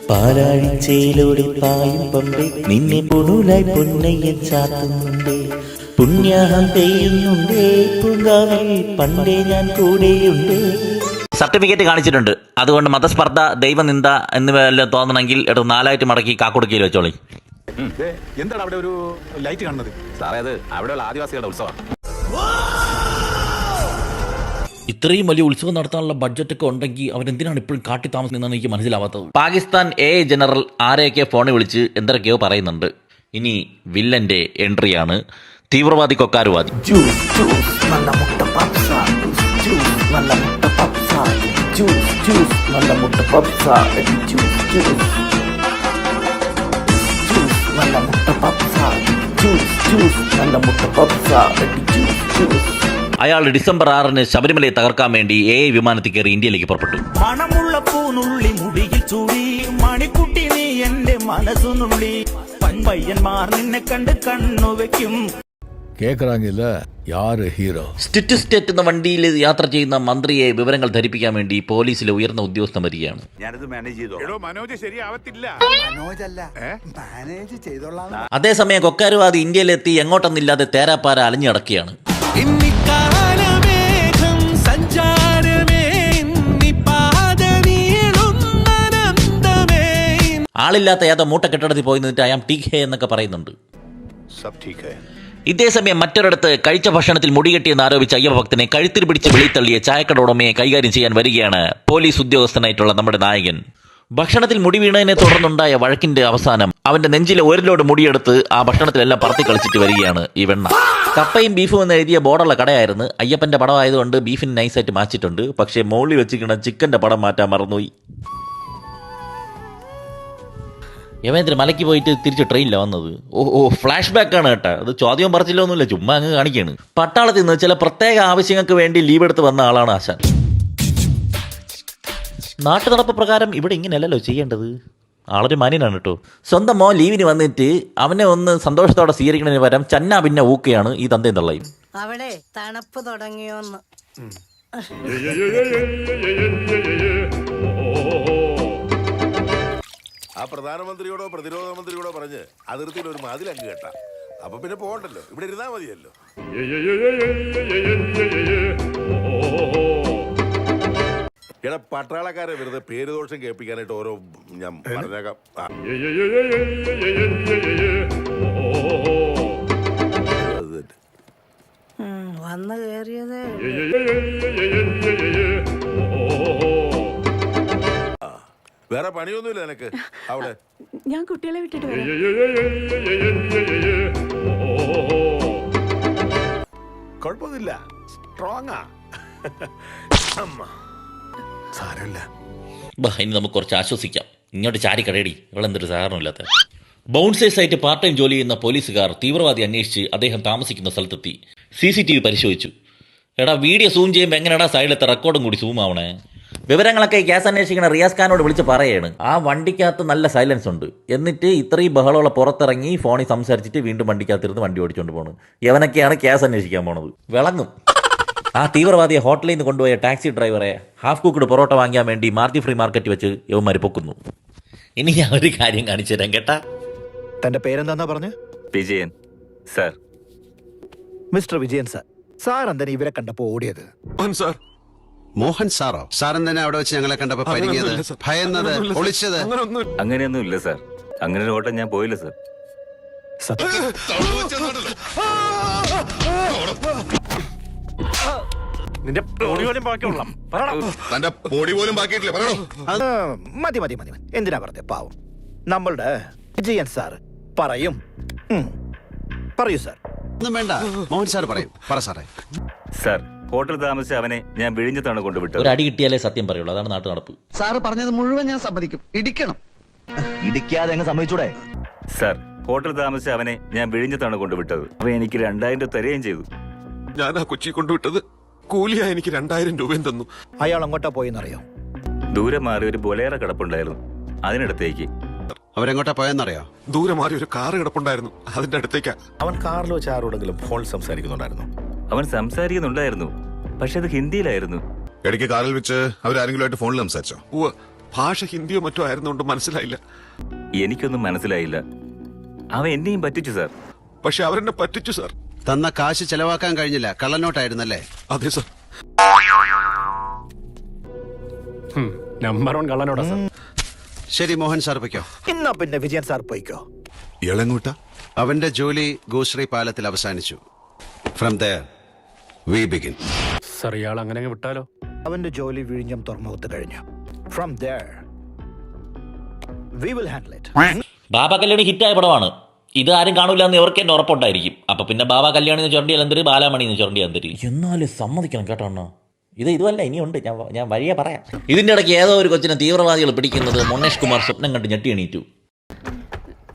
പാലാഴിച്ചയിലൂടെ പായും പമ്പേ നിന്നെ പുണുലായി പൊന്നയ്യൻ ചാത്തുന്നുണ്ടേ, പുണ്യാഹം പെയ്യുന്നുണ്ടേ, പൂങ്കാവിൽ പണ്ടേ ഞാൻ കൂടെയുണ്ടേ. സർട്ടിഫിക്കറ്റ് കാണിച്ചിട്ടുണ്ട്. അതുകൊണ്ട് മതസ്പർദ്ധ, ദൈവനിന്ദ എന്നിവയെല്ലാം തോന്നണമെങ്കിൽ എടുത്ത് 4 മടക്കി കാക്കുടുക്കിയിൽ വെച്ചോളി. എന്താണ് അവിടെ ഒരു ലൈറ്റ് കാണുന്നത്? സാറേ, അത് അവിടെയുള്ള ആദിവാസികളുടെ ഉത്സവമാണ്. ഇത്രയും വലിയ ഉത്സവം നടത്താനുള്ള ബഡ്ജറ്റൊക്കെ ഉണ്ടെങ്കിൽ അവരെന്തിനാണ് ഇപ്പോഴും കാട്ടി താമസിക്കുന്നതെന്ന് എനിക്ക് മനസ്സിലാവാത്തത്. പാകിസ്ഥാൻ ജനറൽ ആരെയൊക്കെ ഫോണിൽ വിളിച്ച് എന്തൊക്കെയോ പറയുന്നുണ്ട്. ഇനി വില്ലന്റെ എൻട്രിയാണ്. തീവ്രവാദി കൊക്കാരുവാദി. അയാൾ ഡിസംബർ 6 ശബരിമലയെ തകർക്കാൻ വേണ്ടി വിമാനത്തിൽ കയറി ഇന്ത്യയിലേക്ക് പുറപ്പെട്ടു. മണമുള്ള പൂനുള്ളി മുടിയിൽ ചൂടി മണിക്കുട്ടി നീ എന്റെ മനസ്സുനുള്ളി, പയ്യന്മാർ നിന്നെ കണ്ട് കണ്ണു വെക്കും. കേക്കറാങ്ങില്ല യാര് ഹീറോ. സ്റ്റേറ്റ് എന്ന വണ്ടിയിൽ യാത്ര ചെയ്യുന്ന മന്ത്രിയെ വിവരങ്ങൾ ധരിപ്പിക്കാൻ വേണ്ടി പോലീസിലെ ഉയർന്ന ഉദ്യോഗസ്ഥൻ വരികയാണ്. അതേസമയം കൊക്കാരുവാദി ഇന്ത്യയിലെത്തി എങ്ങോട്ടെന്നില്ലാതെ തേരാപ്പാര അലഞ്ഞു നടക്കുകയാണ്. ആളില്ലാത്ത ഏതോ മൂട്ട കെട്ടിടത്തിൽ പോയി നിന്നിട്ട് അയാം ടീക് ഹേ എന്നൊക്കെ പറയുന്നുണ്ട്. ഇതേസമയം മറ്റൊരിടത്ത് കഴിച്ച ഭക്ഷണത്തിൽ മുടികെട്ടിയെന്ന് ആരോപിച്ച അയ്യപ്പഭക്തനെ കഴുത്തിൽ പിടിച്ച് വെളിത്തള്ളിയ ചായക്കട ഉടമയെ കൈകാര്യം ചെയ്യാൻ വരികയാണ് പോലീസ് ഉദ്യോഗസ്ഥനായിട്ടുള്ള നമ്മുടെ നായകൻ. ഭക്ഷണത്തിൽ മുടി വീണതിനെ തുടർന്നുണ്ടായ വഴക്കിന്റെ അവസാനം അവന്റെ നെഞ്ചിലെ 1 ലോഡ് മുടിയെടുത്ത് ആ ഭക്ഷണത്തിലെല്ലാം പറത്തി കളിച്ചിട്ട് വരികയാണ് ഈ വെണ്ണ. കപ്പയും ബീഫും എന്ന് എഴുതിയ ബോർഡുള്ള കടയായിരുന്നു. അയ്യപ്പന്റെ പടം ആയതുകൊണ്ട് ബീഫിന് നൈസായിട്ട് മാച്ചിട്ടുണ്ട്. പക്ഷേ മോളിൽ വെച്ചിരിക്കുന്ന ചിക്കന്റെ പടം മാറ്റാൻ മറന്നുപോയി. യമേന്ദ്ര മലയ്ക്ക് പോയിട്ട് തിരിച്ച് ട്രെയിനിലാണ് വന്നത്. ഫ്ലാഷ് ബാക്ക് ആണ് കേട്ടോ. അത് ചോദ്യം പറച്ചില്ലൊന്നുമില്ല, ചുമ്മാ അങ്ങ് കാണിക്കുകയാണ്. പട്ടാളത്തിൽ നിന്ന് ചില പ്രത്യേക ആവശ്യങ്ങൾക്ക് വേണ്ടി ലീവ് എടുത്ത് വന്ന ആളാണ് ആശാൻ. നാട്ടു നടപ്പ് പ്രകാരം ഇവിടെ ഇങ്ങനെയല്ലല്ലോ ചെയ്യേണ്ടത്. ആളൊരു മാന്യനാണ് കേട്ടോ. സ്വന്തം മോൻ ലീവിന് വന്നിട്ട് അവനെ ഒന്ന് സന്തോഷത്തോടെ സ്വീകരിക്കുന്നതിന് പകരം ചന്ന പിന്നെ ഊക്കുകയാണ് ഈ തന്തയും തള്ളയും. അവിടെ തണുപ്പ് തുടങ്ങിയോന്ന്. ആ പ്രധാനമന്ത്രിയോടോ പ്രതിരോധ മന്ത്രിയോടോ പറഞ്ഞ് അതിർത്തിയിൽ ഒരു മതിലങ്ങ് കേട്ടാ, അപ്പൊ പിന്നെ പോകണ്ടല്ലോ, ഇവിടെ ഇരുന്നാ മതിയല്ലോ. ഇവിടെ പട്ടാളക്കാരെ വെറുതെ പേര് ദോഷം കേൾപ്പിക്കാനായിട്ട് ഓരോ ഞാൻ പറഞ്ഞേക്കാം. വന്ന് കേറിയതേ വേറെ പണിയൊന്നുമില്ല നിനക്ക് അവിടെ? ഞാൻ കുട്ടികളെ വിട്ടിട്ട് കുഴപ്പമൊന്നുമില്ല, സ്ട്രോങ്ങാ. സാരമില്ല. ഇനി നമുക്ക് കുറച്ച് ആശ്വസിക്കാം. ഇങ്ങോട്ട് ചാരി കടയടി, ഇവളെന്തൊരു സഹകരണമില്ലാത്ത. ബൗൺസേഴ്സ് ആയിട്ട് പാർട്ട് ടൈം ജോലി ചെയ്യുന്ന പോലീസുകാർ തീവ്രവാദി അന്വേഷിച്ച് അദ്ദേഹം താമസിക്കുന്ന സ്ഥലത്തെത്തി CCTV പരിശോധിച്ചു. എടാ, വീഡിയോ സൂം ചെയ്യുമ്പോൾ എങ്ങനെയാടാ സൈഡിലത്തെ റെക്കോർഡും കൂടി സൂം ആവണേ? വിവരങ്ങളൊക്കെ കേസ് അന്വേഷിക്കുന്ന റിയാസ് ഖാനോട് വിളിച്ച് പറയാണ്. ആ വണ്ടിക്കകത്ത് നല്ല സൈലൻസ് ഉണ്ട്. എന്നിട്ട് ഇത്രയും ബഹളമുള്ള പുറത്തിറങ്ങി ഫോണിൽ സംസാരിച്ചിട്ട് വീണ്ടും വണ്ടിക്കകത്തിരുന്ന് വണ്ടി ഓടിച്ചുകൊണ്ട് പോകണം. യവനൊക്കെയാണ് കേസ് അന്വേഷിക്കാൻ പോണത്. വിളങ്ങും. ആ തീവ്രവാദിയെ ഹോട്ടലിൽ നിന്ന് കൊണ്ടുപോയ ടാക്സി ഡ്രൈവറെ ഹാഫ് കുക്ക്ഡ് പൊറോട്ട വാങ്ങിക്കാൻ വേണ്ടി മാർത്തി ഫ്രീ മാർക്കറ്റ് വെച്ച് യവന്മാർ പൊക്കുന്നു. ഇനി ഞാൻ ഒരു കാര്യം കാണിച്ചു തരാം കേട്ടാ. തന്റെ പേരെന്താ പറഞ്ഞു? Vijayan sir. Mister Vijayan sir. Sir എന്താണ് ഇവരെ കണ്ടപ്പോ ഓടിയത്? മോഹൻ സാറോ? സാറൻ തന്നെ അവിടെ വെച്ച് ഞങ്ങളെ കണ്ടപ്പോ പരിങ്ങിയത്, ഭയന്നത്, ഒളിച്ചത്? അങ്ങനെയൊന്നും ഇല്ല സാർ. അങ്ങനെ ഒരു ഓട്ടം ഞാൻ പോയില്ല സാർ. നിന്റെ പൊടി പോലും ബാക്കിയുള്ള മതി മതി മതി. എന്തിനാ പറഞ്ഞേ? പാവം നമ്മളുടെ വിജയൻ സാർ പറയും. പറയൂ സാർ. ഒന്നും വേണ്ട, മോഹൻ സാർ പറയും. പറ സാറേ. സാർ, ഹോട്ടൽ താമസിച്ച അവനെ ഞാൻ വിഴിഞ്ഞത്താണ് കൊണ്ടുവിട്ടത്. ഒരു അടി കിട്ടിയാലേ സത്യം പറയുള്ളൂ. അതാണ് നാട്ടു നടപ്പ്. സാറ് പറഞ്ഞത് മുഴുവൻ ഞാൻ സമ്മതിക്കും. ഇടിക്കണം. ഇടിക്കാതെ അങ്ങ് സമ്മതിച്ചൂടെ? സാർ, ഹോട്ടൽ താമസിച്ച അവനെ ഞാൻ വിഴിഞ്ഞത്താണ് കൊണ്ടുവിട്ടത്. അവൻ എനിക്ക് 2000 തരുകയും ചെയ്തു. ഞാൻ ആ കൊച്ചി കൊണ്ടുവിട്ടത് കൂലിയാ എനിക്ക് 2000 രൂപയും തന്നു. അയാൾ അങ്ങോട്ടാ പോയെന്നറിയോ? ദൂരെ മാറി ഒരു ബൊലേറ കിടപ്പുണ്ടായിരുന്നു, അതിനടുത്തേക്ക്. അവരെങ്ങോട്ടാ പോയെന്നറിയോ? ദൂരെ മാറി ഒരു കാറ് കിടപ്പുണ്ടായിരുന്നു, അതിന്റെ അടുത്തേക്കാ. അവൻ കാറിൽ വെച്ച് ആരോടെങ്കിലും ഫോൺ സംസാരിക്കുന്നുണ്ടായിരുന്നു? അവൻ സംസാരിക്കുന്നുണ്ടായിരുന്നു, പക്ഷെ അത് ഹിന്ദിയിലായിരുന്നു. ഇടയ്ക്ക് കാറിൽ വെച്ച് അവരാരെങ്കിലും ആയിട്ട് ഫോണിൽ സംസാരിച്ചോ? ഭാഷ ഹിന്ദിയോ മറ്റോ ആയിരുന്നോണ്ട് മനസ്സിലായില്ല. എനിക്കൊന്നും മനസ്സിലായില്ല. അവൻ എന്നെയും പറ്റിച്ചു സാർ. പക്ഷെ അവരെന്നെ പറ്റിച്ചു സാർ. തന്ന കാശ് ചെലവാക്കാൻ കഴിഞ്ഞില്ല, കള്ളനോട്ടായിരുന്നല്ലേ? അതെ സാർ. Number 1 കള്ളനോടാ sir. ശരി, മോഹൻ സാർ പൊയ്ക്കോ. എന്നാ പിന്നെ വിജയൻ സാർ പോയിക്കോ. ഇളങ്ങൂട്ട അവന്റെ ജോലി ഗോശ്രീ പാലത്തിൽ അവസാനിച്ചു. From there we begin. Sir ഇയാൾ അങ്ങനെ വിട്ടാലോ? അവന്റെ ജോലി വിഴിഞ്ഞം തുറമുഖത്ത് കഴിഞ്ഞു. From there we will handle it. Baba Kalyani ഹിറ്റായ പടമാണ്. ഇത് ആരും കാണൂല എന്ന് ഇവർക്ക് തന്നെ ഉറപ്പുണ്ടായിരിക്കും. അപ്പൊ പിന്നെ ബാബ കല്യാണി എന്ന് ചുരണ്ടിയാൽ എന്തൊരു, ബാലാമണി എന്ന് ചുരണ്ടിയാൽ എന്തൊരു. എന്നാലും സമ്മതിക്കണം കേട്ടോ അണ്ണാ, ഇതുമല്ല ഇനിയുണ്ട്. ഞാൻ വഴിയെ പറയാം. ഇതിന്റെ ഇടയ്ക്ക് ഏതോ ഒരു കൊച്ചിനെ തീവ്രവാദികൾ പിടിക്കുന്നത് മൊണ്ണേഷ് കുമാർ സ്വപ്നം കണ്ട് ഞെട്ടി എണീറ്റു.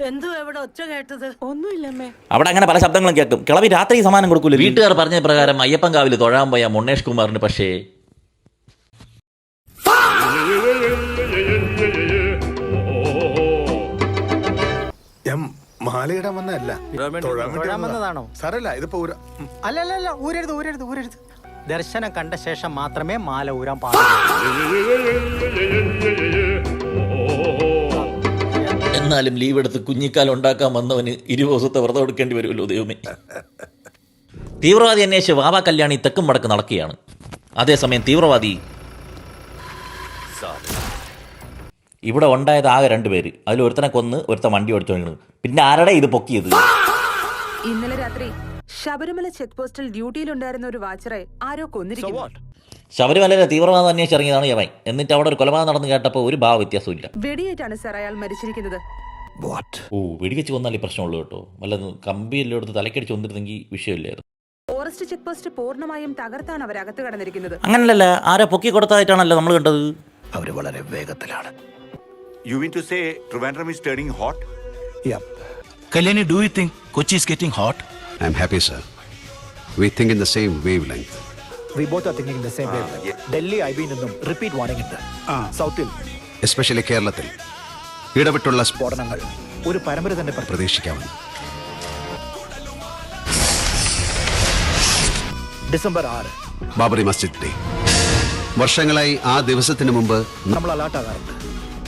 എന്തോ എവിടെ ഒച്ച കേട്ടത്? ഒന്നുമില്ലമ്മേ. അവിടെ അങ്ങനെ പല ശബ്ദങ്ങളും കേൾക്കും. കിളവി രാത്രി സമാനം കൊടുക്കൂല. വീട്ടുകാർ പറഞ്ഞ പ്രകാരം അയ്യപ്പൻകാവിൽ തൊഴാൻ പോയ മൊണ്ണേഷ് കുമാറിന് പക്ഷേ ഞാൻ മാലയിടാൻ വന്നതല്ല, തൊഴാൻ വന്നതാണോ? സാറല്ല ഇതിപ്പോ അല്ലല്ല, ഊരരുത്. ദർശനം കണ്ട ശേഷം മാത്രമേ മാല ഊരാൻ പാടുള്ളൂ. എന്നാലും ലീവ് എടുത്ത് കുഞ്ഞിക്കാൽ ഉണ്ടാക്കാൻ വന്നവന് 20 ദിവസത്തെ വ്രതം എടുക്കേണ്ടി വരുമല്ലോ ദൈവമേ. തീവ്രവാദി അന്വേഷിച്ച് ബാബ കല്യാണി തെക്കും വടക്ക് നടക്കുകയാണ്. അതേസമയം തീവ്രവാദി ഇവിടെ ഉണ്ടായത് ആകെ 2 പേര്. അതിൽ ഒരുത്തനെ കൊന്ന് ഒരുത്തൻ വണ്ടി ഓടിച്ചു. പിന്നെ ആരുടെ ഇത് പൊക്കിയത്? ഇന്നലെ രാത്രി ശബരിമല ചെക്ക് പോസ്റ്റിൽ ഡ്യൂട്ടിയിലുണ്ടായിരുന്ന ഒരു വാച്ചറെ ആരോ കൊന്നിരിക്കുന്നു. ശബരിമലയിലെ തീവ്രവാദം അന്വേഷിച്ചിറങ്ങിയതാണ് യവൻ. എന്നിട്ട് അവിടെ ഒരു കൊലപാതകം നടന്ന് കേട്ടപ്പോൾ ഒരു ഭാവ വ്യത്യാസമില്ല. വെടിയേറ്റാണ് സാർ അയാൾ മരിച്ചിരിക്കുന്നത്. ഓ, വെടിവെച്ച് കൊന്നാലേ പ്രശ്നമുള്ളൂ കേട്ടോ. വല്ല കമ്പിയെല്ലാം എടുത്ത് തലക്കടിച്ച് കൊന്നിരുന്നെങ്കിൽ വിഷയമില്ലായിരുന്നു. ഫോറസ്റ്റ് ചെക്ക് പോസ്റ്റ് പൂർണ്ണമായും തകർത്താണ് അവർ അകത്ത് കടന്നിരിക്കുന്നത്. അങ്ങനല്ല, ആരെ പൊക്കി കൊടുത്തായിട്ടാണല്ലോ നമ്മൾ കണ്ടത്. അവര് വളരെ വേഗത്തിലാണ്. You mean to say Trivandrum is turning hot? Yep. Kalyani, do you think Kochi is getting hot? I am happy sir. We think in the same wave length. We both are thinking in the same way. Delhi I B നിന്നും repeat warning ഉണ്ട്. സൗത്തിൽ especially കേരളത്തിൽ ഇടവിട്ടുള്ള സ്ഫോടനങ്ങൾ ഒരു പരമ്പര തന്നെ പ്രതീക്ഷിക്കാവുന്നു. December 6 Babri Masjid day. വർഷങ്ങളായി ആ ദിവസത്തിന് മുമ്പ് നമ്മൾ അലാട്ടാകാറുണ്ട്.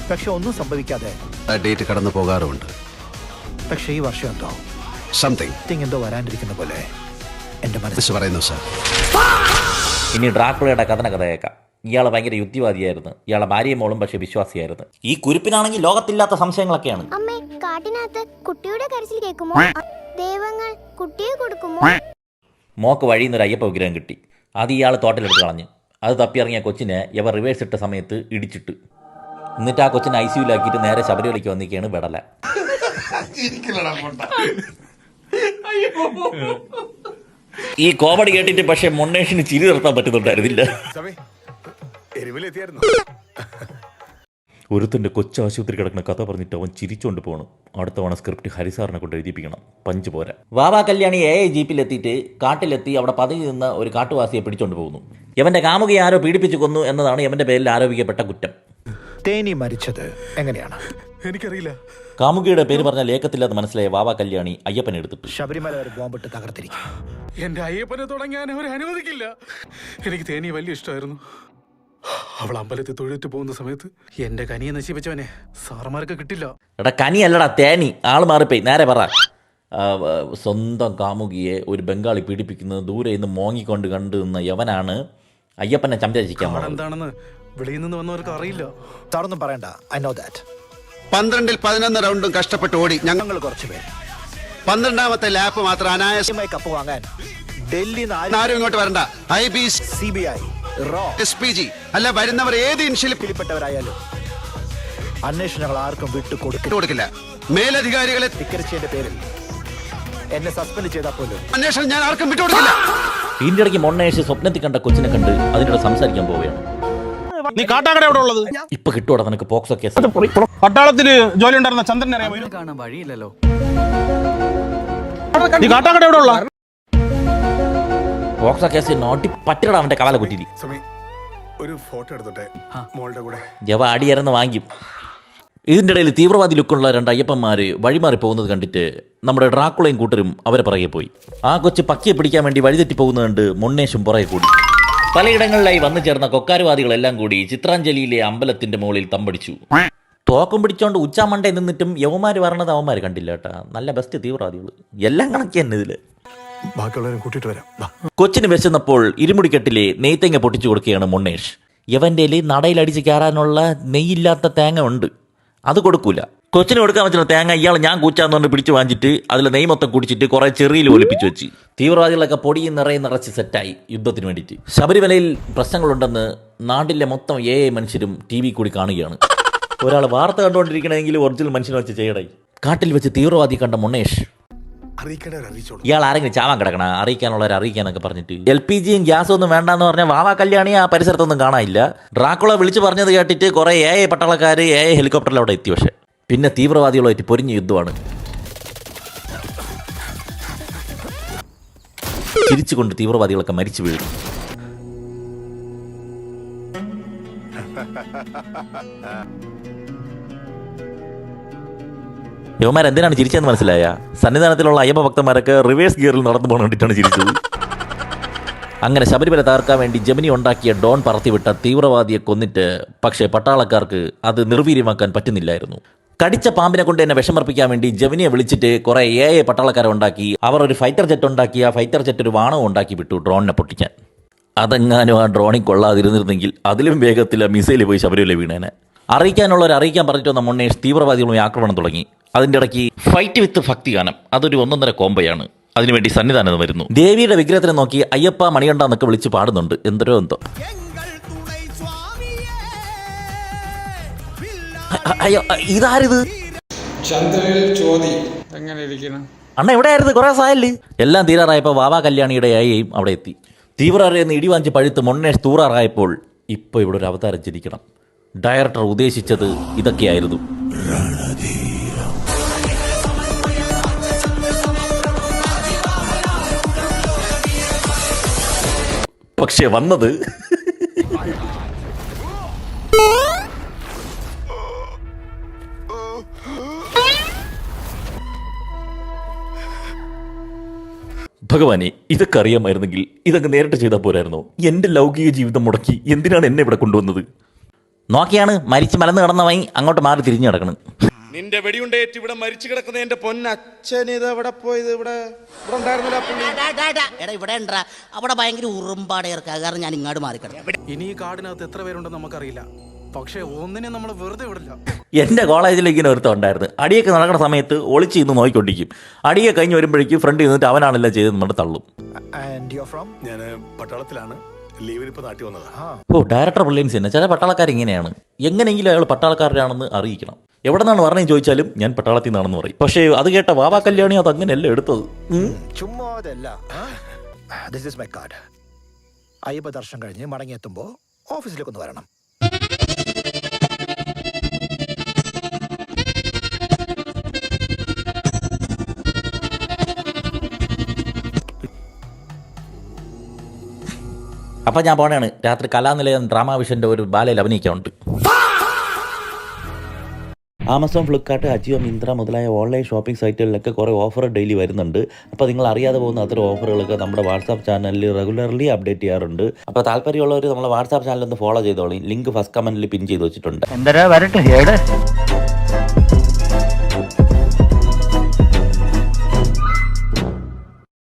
പക്ഷെ ഒന്നും സംഭവിക്കാതെ ആ ഡേറ്റ് കടന്നു പോകാറുമുണ്ട്. പക്ഷെ ഈ വർഷം എന്തോ സംതിങ് എന്തോ വരാണ്ടിരിക്കുന്ന പോലെ എന്റെ മനസ്സ് പറയുന്നു സർ. ഇനി ഡ്രാക്കുളയുടെ കഥന കഥ കേൾക്കാം. ഇയാൾ ഭയങ്കര യുക്തിവാദിയായിരുന്നു. ഇയാളെ ഭാര്യയും മോളും പക്ഷെ വിശ്വാസിയായിരുന്നു. ഈ കുരുപ്പിനാണെങ്കിൽ ലോകത്തില്ലാത്ത സംശയങ്ങളൊക്കെയാണ്. അമ്മേ, കാട്ടിനകത്ത് കുട്ടിയുടെ കരച്ചിൽ കേൾക്കുമോ? ദൈവങ്ങൾ കുട്ടിയെ കൊടുക്കുമോ? മോക്ക് വഴിയിൽ നിന്നൊരു അയ്യപ്പ വിഗ്രഹം കിട്ടി. അത് ഇയാൾ തോട്ടിലെടുത്ത് കളഞ്ഞു. അത് തപ്പിയിറങ്ങിയ കൊച്ചിനെ ഇവർ റിവേഴ്സ് ഇട്ട സമയത്ത് ഇടിച്ചിട്ട്, എന്നിട്ട് ആ കൊച്ചിനെ ICUലാക്കിയിട്ട് നേരെ ശബരിമലയ്ക്ക് വന്നിരിക്കുകയാണ് വെടല. ഈ കോമഡി കേട്ടിട്ട് പക്ഷെ മൊണ്ണേഷിന് ചിരി നിർത്താൻ പറ്റുന്നുണ്ടായിരുന്നില്ല. ഒരുത്തൻ്റെ കൊച്ചാശുപത്രി കിടക്കുന്ന കഥ പറഞ്ഞിട്ട് അവൻ ചിരിച്ചുകൊണ്ട് പോകണം. അടുത്ത തവണ സ്ക്രിപ്റ്റ് ഹരിസാറിനെ കൊണ്ട് എഴുതിപ്പിക്കണം. പഞ്ച് പോരാ. ബാബ കല്യാണി AI ജീപ്പിലെത്തിയിട്ട് കാട്ടിലെത്തി അവിടെ പതുങ്ങി നിന്ന ഒരു കാട്ടുവാസിയെ പിടിച്ചോണ്ട് പോകുന്നു. യവന്റെ കാമുകയെ ആരോ പീഡിപ്പിച്ചു കൊന്നു എന്നതാണ് യവന്റെ പേരിൽ ആരോപിക്കപ്പെട്ട കുറ്റം. തേനി മരിച്ചത് എങ്ങനെയാണ്? എനിക്കറിയില്ല. കാമുകിയുടെ പേര് പറഞ്ഞാൽ ഏക്കത്തില്ലാതെ മനസ്സിലായ ബാബ കല്യാണി അയ്യപ്പനെ എടുത്തിട്ടു. ശബരിമല ഒരു ബോംബിട്ട് തകർത്തിരിക്കും. എന്റെ അയ്യപ്പനെ തുടങ്ങാൻ അവരെ അനുവദിക്കില്ല. എനിക്ക് തേനി വലിയ ഇഷ്ടമായിരുന്നു. അവൾ അമ്പലത്തിൽ തൊഴുത്ത് പോകുന്ന സമയത്ത് എന്റെ കനിയെ നശിപ്പിച്ചവനെ സാറന്മാർക്ക് കിട്ടില്ല. എടാ കനിയല്ലടാ തേനി. ആള് മാറിപ്പോയി. നേരെ പറ. സ്വന്തം കാമുകിയെ ഒരു ബംഗാളി പീഡിപ്പിക്കുന്നത് ദൂരെ നിന്ന് മോങ്ങിക്കൊണ്ട് കണ്ടു നിന്ന യവനാണ് അയ്യപ്പനെ ചമ്പരിക്കാൻ പോകുന്നത്. എന്താണെന്ന് വെളിയിൽ നിന്ന് വന്നവർക്ക് അറിയില്ല. സാറൊന്നും പറയണ്ട. I know that. 12ൽ 11 റൗണ്ടും കഷ്ടപ്പെട്ട് ഓടി ഞങ്ങൾ കുറച്ച് പേര് 12ാമത്തെ ലാപ്പ് മാത്രം അനായാസമായി കപ്പ് വാങ്ങാൻ ഡൽഹി ആരും ഇങ്ങോട്ട് വരണ്ട. IB, CBI, SPG അല്ല, വരുന്നവർ ഏത് ഇൻഷിലിൽപ്പെട്ടവരായാലും അന്വേഷണങ്ങൾ ആർക്കും കൊടുക്കില്ല. മേലധികാരികളെ ധിക്കരിച്ചതിന്റെ പേരിൽ എന്നെ സസ്പെൻഡ് ചെയ്താൽ പോലും അന്വേഷണം ഞാൻ ആർക്കും വിട്ടുകൊടുക്കില്ല. ഇതിന്റെ ഇടയ്ക്ക് മൊണ്ണേഷ് സ്വപ്നത്തിൽ കണ്ട കൊച്ചിനെ കണ്ട് അതിനോട് സംസാരിക്കാൻ പോവുകയാണ്. നീ കാട്ടാക്കട എവിടെ ഉള്ളത്? ഇപ്പൊ കിട്ടൂടാ നിനക്ക് പോക്സോ കേസ്. പട്ടാളത്തില് ജോലി ഉണ്ടായിരുന്ന ചന്ദ്രനെ അറിയാമോ? കാണാൻ വഴിയില്ലല്ലോ. നീ കാട്ടാക്കട എവിടെ ഉള്ള? പോക്സോ കേസ് നോട്ടി പറ്റിടാ അവന്റെ കവാല കുറ്റിയിൽ. ഒരു ഫോട്ടോ എടുത്തോട്ടെ മോളുടെ കൂടെ. ജവ അടിയറന്ന് വാങ്ങിക്കും. ഇതിൻ്റെ ഇടയിൽ തീവ്രവാദി ലുക്കുള്ള 2 അയ്യപ്പന്മാർ വഴിമാറി പോകുന്നത് കണ്ടിട്ട് നമ്മുടെ ഡ്രാക്കുളയും കൂട്ടരും അവരെ പുറകെ പോയി. ആ കൊച്ച് പക്കിയെ പിടിക്കാൻ വേണ്ടി വഴിതെറ്റി പോകുന്നത് കണ്ട് മൊണ്ണേഷും പുറകെ കൂടി. പലയിടങ്ങളിലായി വന്നു ചേർന്ന കൊക്കാരുവാദികളെല്ലാം കൂടി ചിത്രാഞ്ജലിയിലെ അമ്പലത്തിന്റെ മുകളിൽ തമ്പടിച്ചു. തോക്കും പിടിച്ചോണ്ട് ഉച്ചാമണ്ടേ നിന്നിട്ടും യവന്മാര് പറഞ്ഞത് അവന്മാർ കണ്ടില്ല കേട്ടാ. നല്ല ബെസ്റ്റ് തീവ്രവാദികൾ എല്ലാം കണക്കി തന്നെ ഇതില്. ബാക്കിയുള്ളവരും കൂട്ടിയിട്ട് വരാം. കൊച്ചിന് വെച്ചെന്നപ്പോൾ ഇരുമുടിക്കെട്ടിലെ നെയ്ത്തേങ്ങ പൊട്ടിച്ചു കൊടുക്കുകയാണ് മുണ്ണേഷ്. യവന്റെ നടയിലടിച്ച് കയറാനുള്ള നെയ്യില്ലാത്ത തേങ്ങ ഉണ്ട്, അത് കൊടുക്കൂല. കൊച്ചിന് കൊടുക്കാൻ പറ്റുന്ന തേങ്ങ ഇയാൾ ഞാൻ കൂച്ചാന്ന് പറഞ്ഞ് പിടിച്ചു വാങ്ങിച്ചിട്ട് അതിൽ നെയ് മൊത്തം കുടിച്ചിട്ട് കുറെ ചെറിയിൽ ഒലിപ്പിച്ചു വെച്ച്. തീവ്രവാദികളൊക്കെ പൊടിയും നിറച്ച് സെറ്റായി യുദ്ധത്തിന് വേണ്ടിയിട്ട്. ശബരിമലയിൽ പ്രശ്നങ്ങളുണ്ടെന്ന് നാട്ടിലെ മൊത്തം മനുഷ്യരും ടി വി കൂടി കാണുകയാണ്. ഒരാൾ വാർത്ത കണ്ടുകൊണ്ടിരിക്കണമെങ്കിൽ ഒറിജിനൽ മനുഷ്യനെ വെച്ച് ചെയ്യടേ. കാട്ടിൽ വെച്ച് തീവ്രവാദി കണ്ട മുണ്ണേഷ് ഇയാൾ ആരെങ്കിലും ചാവാൻ കിടക്കണ അറിയിക്കാനുള്ളവരെ അറിയിക്കാനൊക്കെ പറഞ്ഞിട്ട് LPGയും ഗ്യാസും ഒന്നും വേണ്ടെന്ന് പറഞ്ഞാൽ വാവാ കല്യാണി ആ പരിസരത്തൊന്നും കാണാനില്ല. ഡ്രാക്കുള വിളിച്ചു പറഞ്ഞത് കേട്ടിട്ട് കുറെ പട്ടാളക്കാർ ഹെലികോപ്റ്ററിൽ അവിടെ എത്തി. പക്ഷെ പിന്നെ തീവ്രവാദികളുമായിട്ട് പൊരിഞ്ഞ യുദ്ധമാണ്. ചിരിച്ചുകൊണ്ട് തീവ്രവാദികളൊക്കെ മരിച്ചു വീഴും. യുവമാർ എന്തിനാണ് ചിരിച്ചതെന്ന് മനസ്സിലായ? സന്നിധാനത്തിലുള്ള അയ്യപ്പ ഭക്തന്മാരൊക്കെ റിവേഴ്സ് ഗിയറിൽ നടന്നു പോകാൻ വേണ്ടിയിട്ടാണ് ചിരിച്ചത്. അങ്ങനെ ശബരിമല തകർക്കാൻ വേണ്ടി ജമിനി ഉണ്ടാക്കിയ ഡോൺ പറത്തിവിട്ട തീവ്രവാദിയെ കൊന്നിട്ട് പക്ഷേ പട്ടാളക്കാർക്ക് അത് നിർവീര്യമാക്കാൻ പറ്റുന്നില്ലായിരുന്നു. കടിച്ച പാമ്പിനെ കൊണ്ട് തന്നെ വിഷമർപ്പിക്കാൻ വേണ്ടി ജമിനിയെ വിളിച്ചിട്ട് കുറെ പട്ടാളക്കാരെ ഉണ്ടാക്കി. അവർ ഒരു ഫൈറ്റർ ജെറ്റ് ഉണ്ടാക്കി. ആ ഫൈറ്റർ ജെറ്റ് ഒരു വാണവും ഉണ്ടാക്കി വിട്ടു ഡ്രോണിനെ പൊട്ടിക്കാൻ. അതെങ്ങാനും ആ ഡ്രോണിൽ കൊള്ളാതിരുന്നിരുന്നെങ്കിൽ അതിലും വേഗത്തിൽ മിസൈൽ പോയി ശബരിമല വീണേനെ. അറിയിക്കാനുള്ളവർ അറിയിക്കാൻ പറഞ്ഞിട്ട് വന്ന മുന്നേഷ് തീവ്രവാദികളുമായി ആക്രമണം തുടങ്ങി. അതിൻ്റെ ഇടയ്ക്ക് ഫൈറ്റ് വിത്ത് ഭക്തി ഗാനം, അതൊരു 1.5 കോംബോയാണ്. അതിനുവേണ്ടി സന്നിധാനം വരുന്നു. ദേവിയുടെ വിഗ്രഹത്തിനെ നോക്കി അയ്യപ്പ മണികണ്ഠ എന്നൊക്കെ വിളിച്ച് പാടുന്നുണ്ട്. എന്തോ അയ്യോ, ഇതാരിത്? അണ്ണ എവിടെയായിരുന്നു? കുറെ സായല്ലേ. എല്ലാം തീരാറായപ്പോൾ വാവാ കല്യാണിയുടെ ആയെയും അവിടെ എത്തി. തീവ്രവാദിയെന്ന് ഇടിവാഞ്ചി പഴുത്ത് മുന്നേഷ് തൂറാറായപ്പോൾ ഇപ്പോൾ ഇവിടെ ഒരു അവതാരം ജനിക്കണം. ഡയറക്ടർ ഉദ്ദേശിച്ചത് ഇതൊക്കെയായിരുന്നു. പക്ഷെ വന്നത് ഭഗവാനെ, ഇതൊക്കെ അറിയാമായിരുന്നെങ്കിൽ ഇതൊക്കെ നേരിട്ട് ചെയ്താൽ പോരായിരുന്നോ? എൻ്റെ ലൗകിക ജീവിതം മുടക്കി എന്തിനാണ് എന്നെ ഇവിടെ കൊണ്ടുവന്നത്? നോക്കിയാണ് മരിച്ച് മലന്ന് കിടന്നവයි അങ്ങോട്ട് മാറി തിരിഞ്ഞു കിടക്കണം. നിന്റെ വെടിയുണ്ടേറ്റ് ഇവിടെ മരിച്ചു കിടക്കുന്ന എന്റെ പൊന്നച്ഛൻ ഇത് എവിടെ പോയത്? ഇവിടെ അവിടെ ഭയങ്കര ഉറുമ്പാടെ കാരണം ഞാൻ ഇങ്ങോട്ട് മാറിക്കിടക്കാം. ഇനി ഈ കാടിനകത്ത് എത്ര പേരുണ്ടെന്ന് നമുക്കറിയില്ല. പക്ഷെ ഒന്നിനെ നമ്മൾ വെറുതെ വിടില്ല. എൻ്റെ കോളേജിൽ ഇങ്ങനെ ഒരുത്തം ഉണ്ടായിരുന്നു. അടിയൊക്കെ നടക്കുന്ന സമയത്ത് ഒളിച്ച് ഇന്ന് നോക്കിക്കൊണ്ടിരിക്കും. അടിയെ കഴിഞ്ഞ് വരുമ്പോഴേക്കും ഫ്രണ്ട് നിന്നിട്ട് അവനാണെല്ലാം ചെയ്ത് നമ്മുടെ തള്ളും. ഞാൻ പട്ടാളത്തിലാണ്, ലീവിന് ഇപ്പൊ നാട്ടി വന്നതാ. ഓ, ഡയറക്ടർ ബ്രില്യൻസ് തന്നെ. ചില പട്ടാളക്കാർ ഇങ്ങനെയാണ്. എങ്ങനെയെങ്കിലും അയാൾ പട്ടാളക്കാരനാണെന്ന് അറിയിക്കണം. എവിടെ നിന്നാണ് പറഞ്ഞ് ചോദിച്ചാലും ഞാൻ പട്ടാളത്തിൽ നിന്നാണെന്ന് പറയും. പക്ഷേ അത് കേട്ട വാവാ കല്യാണി അത് അങ്ങനെയല്ല എടുത്തത്. അയ്യപ്പ ദർശനം കഴിഞ്ഞ് മടങ്ങിയെത്തുമ്പോ ഓഫീസിലേക്ക് ഒന്ന് വരണം. അപ്പം ഞാൻ പോണേണ്. രാത്രി കലാനിലയം ഡ്രാമ വിഷൻ്റെ ഒരു ബാലയിൽ അഭിനയിക്കാനുണ്ട്. ആമസോൺ, ഫ്ലിപ്കാർട്ട്, അജിയോ, മിന്ത്ര മുതലായ ഓൺലൈൻ ഷോപ്പിംഗ് സൈറ്റുകളിലൊക്കെ കുറേ ഓഫർ ഡെയിലി വരുന്നുണ്ട്. അപ്പോൾ നിങ്ങൾ അറിയാതെ പോകുന്ന അത്ര ഓഫറുകളൊക്കെ നമ്മുടെ വാട്സാപ്പ് ചാനലിൽ റെഗുലർലി അപ്ഡേറ്റ് ചെയ്യാറുണ്ട്. അപ്പോൾ താല്പര്യമുള്ളവർ നമ്മളെ വാട്സാപ്പ് ചാനൽ ഒന്ന് ഫോളോ ചെയ്തോളൂ. ലിങ്ക് ഫസ്റ്റ് കമൻറ്റിൽ പിൻ ചെയ്ത് വെച്ചിട്ടുണ്ട്.